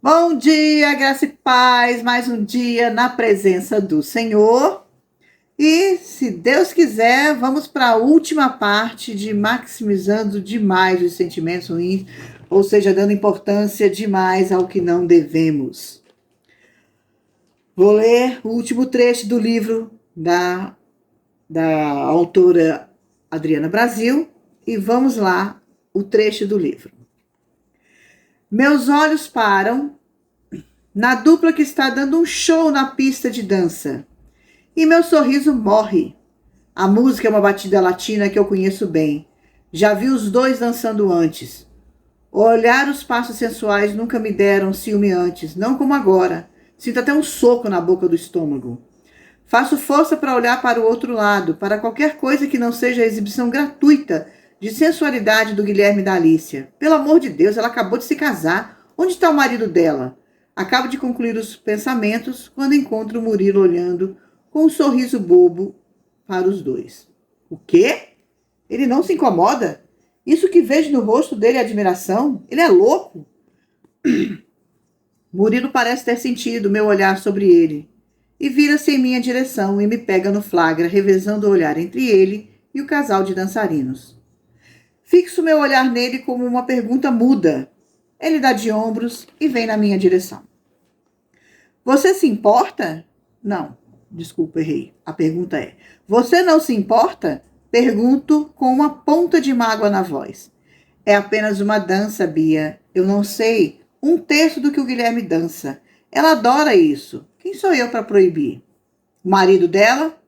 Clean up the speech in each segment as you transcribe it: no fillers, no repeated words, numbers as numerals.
Bom dia, graça e paz, mais um dia na presença do Senhor. E, se Deus quiser, vamos para a última parte de maximizando demais os sentimentos ruins, ou seja, dando importância demais ao que não devemos. Vou ler o último trecho do livro da autora Adriana Brasil e vamos lá, o trecho do livro. Meus olhos param na dupla que está dando um show na pista de dança. E meu sorriso morre. A música é uma batida latina que eu conheço bem. Já vi os dois dançando antes. Olhar os passos sensuais nunca me deram ciúme antes, não como agora. Sinto até um soco na boca do estômago. Faço força para olhar para o outro lado, para qualquer coisa que não seja a exibição gratuita de sensualidade do Guilherme e da Alicia. Pelo amor de Deus, ela acabou de se casar. Onde está o marido dela? Acabo de concluir os pensamentos quando encontro o Murilo olhando com um sorriso bobo para os dois. O quê? Ele não se incomoda? Isso que vejo no rosto dele é admiração? Ele é louco? Murilo parece ter sentido meu olhar sobre ele e vira-se em minha direção e me pega no flagra, revezando o olhar entre ele e o casal de dançarinos. Fixo meu olhar nele como uma pergunta muda. Ele dá de ombros e vem na minha direção. Você se importa? Não, desculpa, errei. A pergunta é: você não se importa? Pergunto com uma ponta de mágoa na voz. É apenas uma dança, Bia. Eu não sei um terço do que o Guilherme dança. Ela adora isso. Quem sou eu para proibir? O marido dela?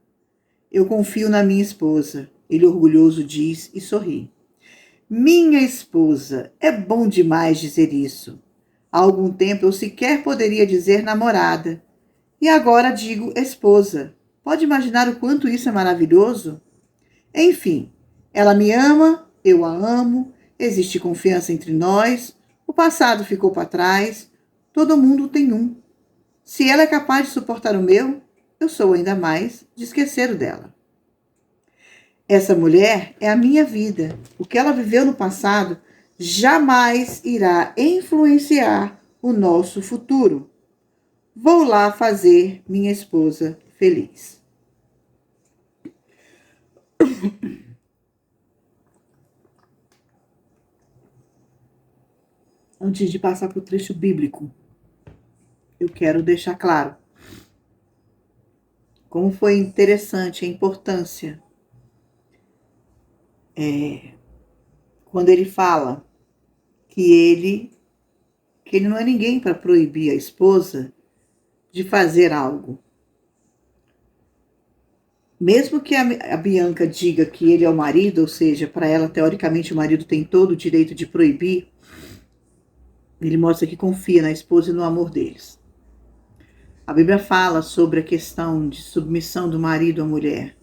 Eu confio na minha esposa. Ele orgulhoso diz e sorri. Minha esposa. É bom demais dizer isso. Há algum tempo eu sequer poderia dizer namorada. E agora digo esposa. Pode imaginar o quanto isso é maravilhoso? Enfim, ela me ama, eu a amo, existe confiança entre nós, o passado ficou para trás, todo mundo tem um. Se ela é capaz de suportar o meu, eu sou ainda mais de esquecer o dela. Essa mulher é a minha vida. O que ela viveu no passado jamais irá influenciar o nosso futuro. Vou lá fazer minha esposa feliz. Antes de passar para o trecho bíblico, eu quero deixar claro como foi interessante a importância quando ele fala que ele não é ninguém para proibir a esposa de fazer algo. Mesmo que a Bianca diga que ele é o marido, ou seja, para ela, teoricamente, o marido tem todo o direito de proibir, ele mostra que confia na esposa e no amor deles. A Bíblia fala sobre a questão de submissão do marido à mulher.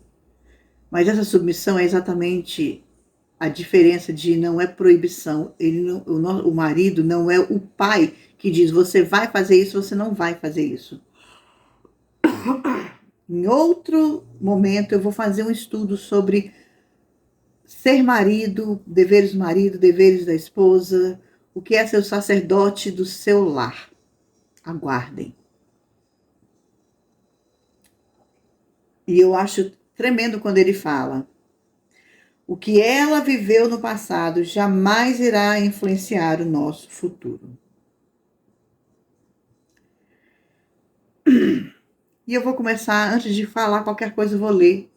Mas essa submissão é exatamente a diferença de não é proibição. O marido não é o pai que diz você vai fazer isso, você não vai fazer isso. Em outro momento eu vou fazer um estudo sobre ser marido, deveres da esposa, o que é ser o sacerdote do seu lar. Aguardem. E eu acho tremendo quando ele fala: o que ela viveu no passado jamais irá influenciar o nosso futuro. E eu vou começar, antes de falar qualquer coisa, eu vou ler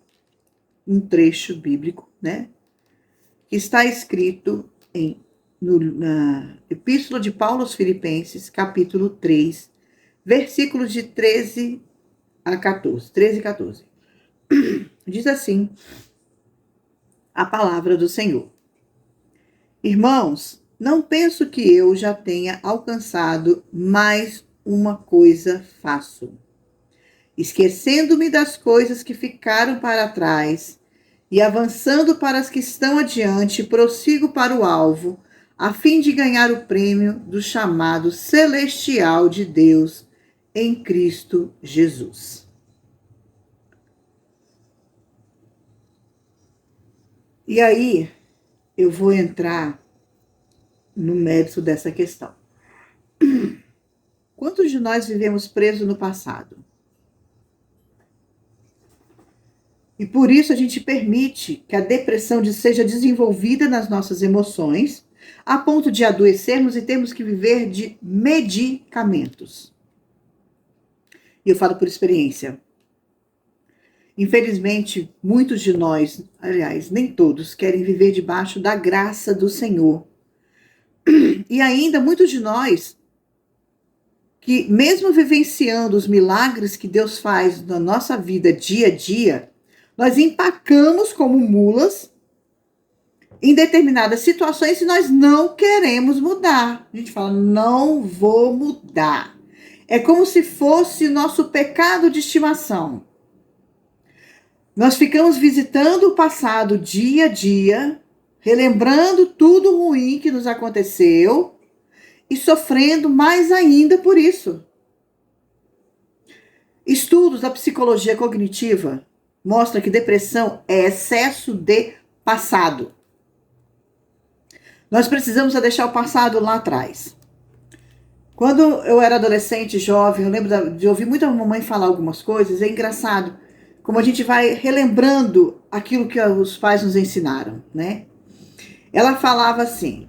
um trecho bíblico, né? Que está escrito na Epístola de Paulo aos Filipenses, capítulo 3, versículos de 13 a 14. 13 e 14. Diz assim a palavra do Senhor. Irmãos, não penso que eu já tenha alcançado, mais uma coisa faço. Esquecendo-me das coisas que ficaram para trás e avançando para as que estão adiante, prossigo para o alvo, a fim de ganhar o prêmio do chamado celestial de Deus em Cristo Jesus. E aí, eu vou entrar no mérito dessa questão. muitos de nós vivemos presos no passado. E por isso a gente permite que a depressão seja desenvolvida nas nossas emoções, a ponto de adoecermos e termos que viver de medicamentos. E eu falo por experiência. Infelizmente, muitos de nós, aliás, nem todos, querem viver debaixo da graça do Senhor. E ainda muitos de nós, que mesmo vivenciando os milagres que Deus faz na nossa vida dia a dia, nós empacamos como mulas em determinadas situações e nós não queremos mudar. A gente fala, não vou mudar. É como se fosse nosso pecado de estimação. Nós ficamos visitando o passado dia a dia, relembrando tudo ruim que nos aconteceu e sofrendo mais ainda por isso. Estudos da psicologia cognitiva mostram que depressão é excesso de passado. Nós precisamos deixar o passado lá atrás. Quando eu era adolescente, jovem, eu lembro de ouvir muita mamãe falar algumas coisas. É engraçado como a gente vai relembrando aquilo que os pais nos ensinaram, né? Ela falava assim,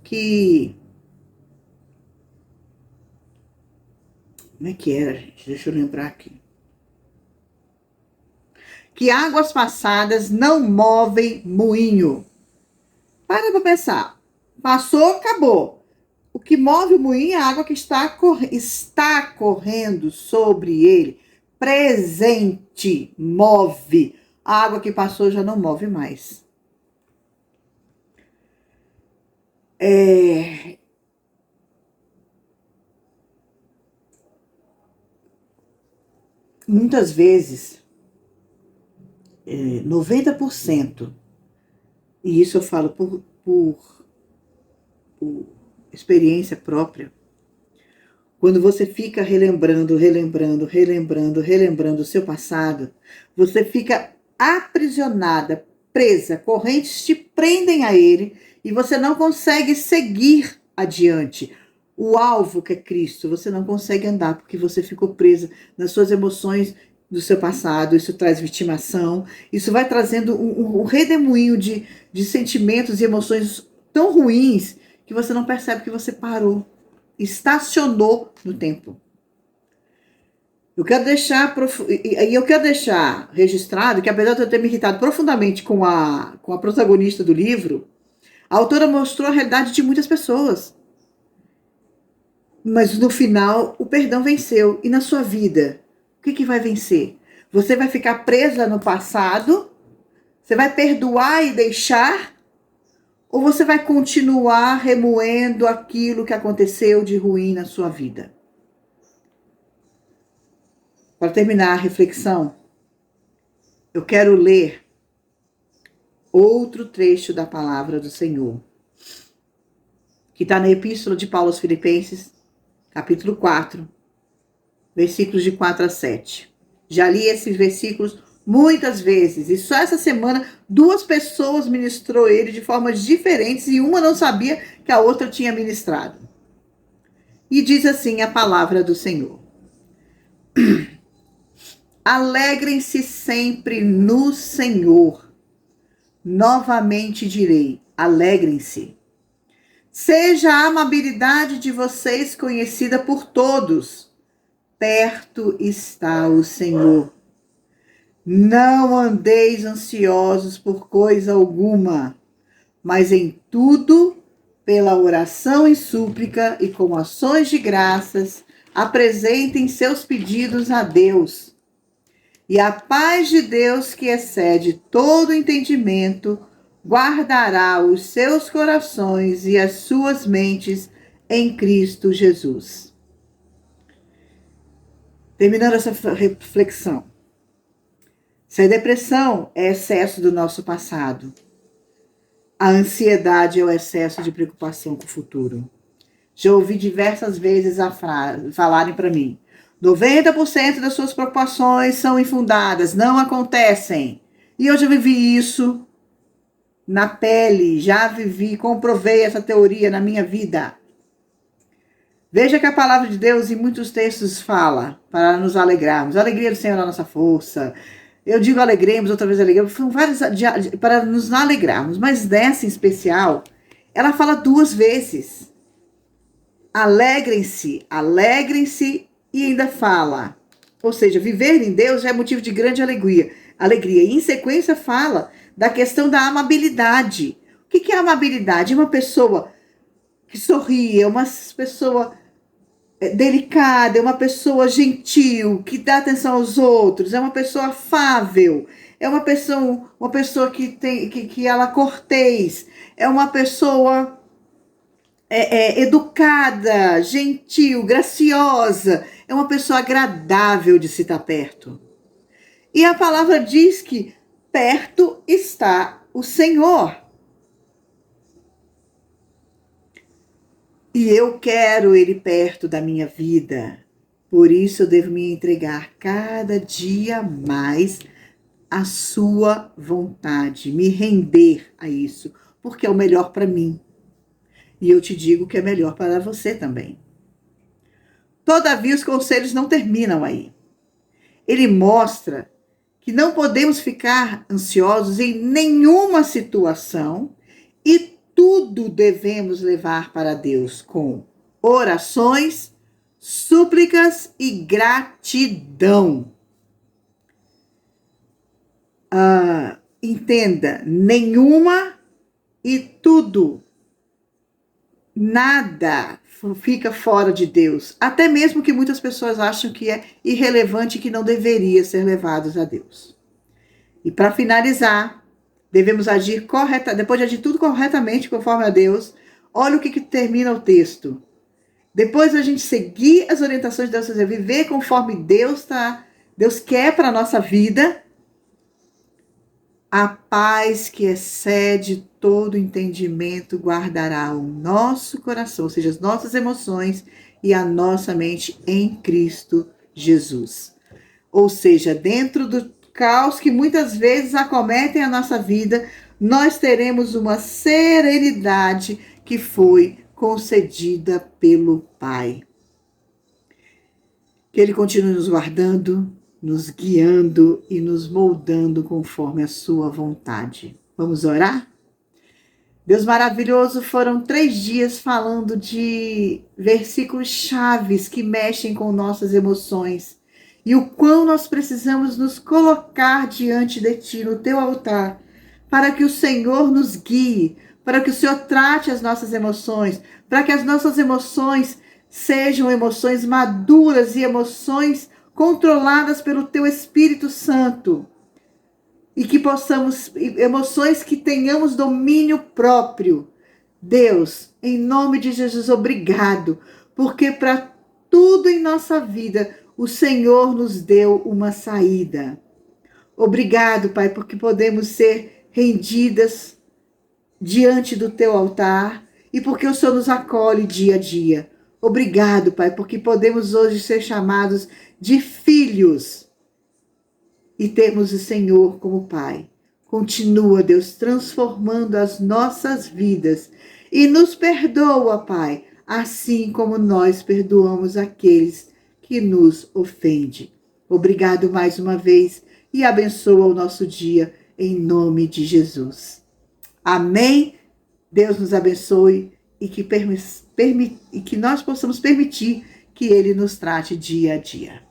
que... Como é que era, gente? Deixa eu lembrar aqui. Que águas passadas não movem moinho. Para pensar. Passou, acabou. O que move o moinho é a água que está correndo sobre ele. Presente move. A água que passou já não move mais. Muitas vezes, 90%, e isso eu falo por experiência própria, quando você fica relembrando o seu passado, você fica aprisionada, presa, correntes te prendem a ele e você não consegue seguir adiante. O alvo que é Cristo, você não consegue andar porque você ficou presa nas suas emoções do seu passado. Isso traz vitimação, isso vai trazendo um redemoinho de sentimentos e emoções tão ruins que você não percebe que você parou, estacionou no tempo. Eu quero deixar registrado que, apesar de eu ter me irritado profundamente com a protagonista do livro, a autora mostrou a realidade de muitas pessoas. Mas no final, o perdão venceu. E na sua vida, o que vai vencer? Você vai ficar presa no passado? Você vai perdoar e deixar? Ou você vai continuar remoendo aquilo que aconteceu de ruim na sua vida? Para terminar a reflexão, eu quero ler outro trecho da palavra do Senhor, que está na Epístola de Paulo aos Filipenses, capítulo 4, versículos de 4 a 7. Já li esses versículos muitas vezes, e só essa semana 2 pessoas ministrou ele de formas diferentes e uma não sabia que a outra tinha ministrado. E diz assim a palavra do Senhor: alegrem-se sempre no Senhor. Novamente direi, alegrem-se. Seja a amabilidade de vocês conhecida por todos. Perto está o Senhor. Não andeis ansiosos por coisa alguma, mas em tudo, pela oração e súplica e com ações de graças, apresentem seus pedidos a Deus. E a paz de Deus, que excede todo entendimento, guardará os seus corações e as suas mentes em Cristo Jesus. Terminando essa reflexão. Se a depressão é excesso do nosso passado, a ansiedade é o excesso de preocupação com o futuro. Já ouvi diversas vezes falarem para mim: 90% das suas preocupações são infundadas, não acontecem. E eu já vivi isso na pele, comprovei essa teoria na minha vida. Veja que a palavra de Deus em muitos textos fala para nos alegrarmos. A alegria do Senhor é a nossa força. Eu digo alegremos, outra vez alegremos. São várias para nos alegrarmos. Mas dessa em especial, ela fala 2 vezes. Alegrem-se, alegrem-se e ainda fala. Ou seja, viver em Deus já é motivo de grande alegria. E em sequência fala da questão da amabilidade. O que é amabilidade? É uma pessoa que sorri, é uma pessoa delicada, é uma pessoa gentil, que dá atenção aos outros, é uma pessoa afável, é uma pessoa que ela cortês, é uma pessoa educada, gentil, graciosa, é uma pessoa agradável de se estar perto. E a palavra diz que perto está o Senhor. E eu quero Ele perto da minha vida. Por isso eu devo me entregar cada dia mais à sua vontade, me render a isso, porque é o melhor para mim. E eu te digo que é melhor para você também. Todavia, os conselhos não terminam aí. Ele mostra que não podemos ficar ansiosos em nenhuma situação e tudo devemos levar para Deus com orações, súplicas e gratidão. Entenda, nenhuma e tudo. Nada fica fora de Deus. Até mesmo que muitas pessoas acham que é irrelevante e que não deveria ser levados a Deus. E para finalizar, devemos agir corretamente, depois de agir tudo corretamente conforme a Deus. Olha o que termina o texto. Depois a gente seguir as orientações de Deus, viver conforme Deus quer para a nossa vida, a paz que excede todo entendimento guardará o nosso coração, ou seja, as nossas emoções e a nossa mente em Cristo Jesus. Ou seja, dentro do caos que muitas vezes acometem a nossa vida, nós teremos uma serenidade que foi concedida pelo Pai. Que Ele continue nos guardando, nos guiando e nos moldando conforme a sua vontade. Vamos orar? Deus maravilhoso, foram 3 dias falando de versículos chaves que mexem com nossas emoções e o quão nós precisamos nos colocar diante de Ti, no Teu altar, para que o Senhor nos guie, para que o Senhor trate as nossas emoções, para que as nossas emoções sejam emoções maduras e emoções controladas pelo Teu Espírito Santo. E que possamos, emoções que tenhamos domínio próprio. Deus, em nome de Jesus, obrigado, porque para tudo em nossa vida, o Senhor nos deu uma saída. Obrigado, Pai, porque podemos ser rendidas diante do Teu altar e porque o Senhor nos acolhe dia a dia. Obrigado, Pai, porque podemos hoje ser chamados de filhos e temos o Senhor como Pai. Continua, Deus, transformando as nossas vidas e nos perdoa, Pai, assim como nós perdoamos aqueles que nos ofendem. Obrigado mais uma vez e abençoa o nosso dia em nome de Jesus. Amém? Deus nos abençoe e que nós possamos permitir que Ele nos trate dia a dia.